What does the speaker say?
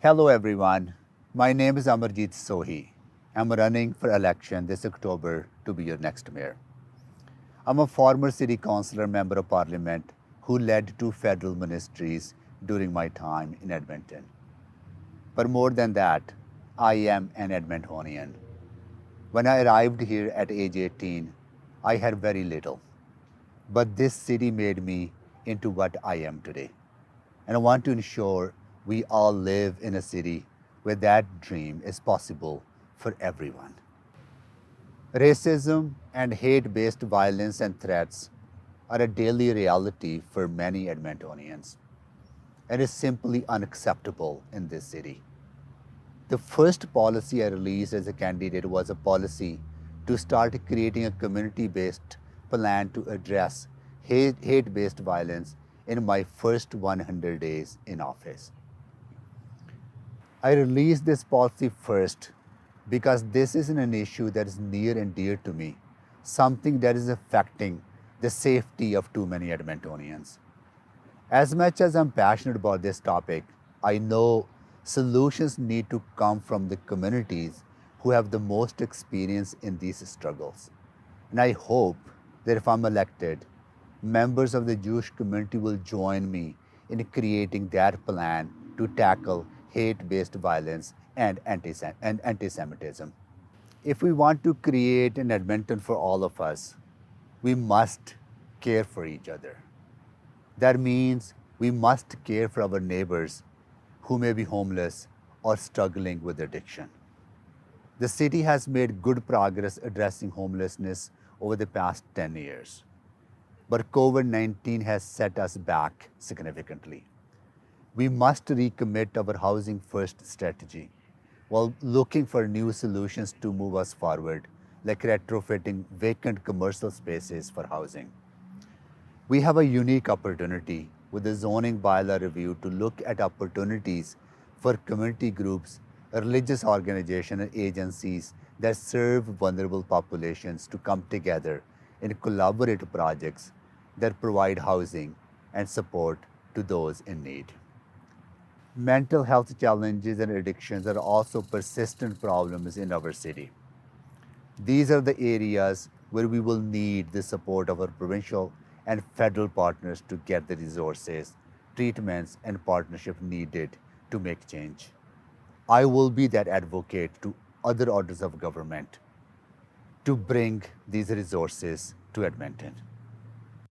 Hello everyone, my name is Amarjeet Sohi. I'm running for election this October to be your next mayor. I'm a former city councillor member of parliament who led two federal ministries during my time in Edmonton. But more than that, I am an Edmontonian. When I arrived here at age 18, I had very little. But this city made me into what I am today. And I want to ensure we all live in a city where that dream is possible for everyone. Racism and hate based violence and threats are a daily reality for many Edmontonians and is simply unacceptable in this city. The first policy I released as a candidate was a policy to start creating a community based plan to address hate based violence in my first 100 days in office. I released this policy first because this is an issue that is near and dear to me, something that is affecting the safety of too many Edmontonians. As much as I'm passionate about this topic, I know solutions need to come from the communities who have the most experience in these struggles. And I hope that if I'm elected, members of the Jewish community will join me in creating that plan to tackle hate based violence and anti Semitism. If we want to create an Edmonton for all of us, we must care for each other. That means we must care for our neighbors who may be homeless or struggling with addiction. The city has made good progress addressing homelessness over the past 10 years, but COVID 19 has set us back significantly. We must recommit our housing first strategy while looking for new solutions to move us forward, like retrofitting vacant commercial spaces for housing. We have a unique opportunity with the zoning bylaw review to look at opportunities for community groups, religious organizations, and agencies that serve vulnerable populations to come together in collaborative projects that provide housing and support to those in need. Mental health challenges and addictions are also persistent problems in our city. These are the areas where we will need the support of our provincial and federal partners to get the resources, treatments, and partnership needed to make change. I will be that advocate to other orders of government to bring these resources to Edmonton.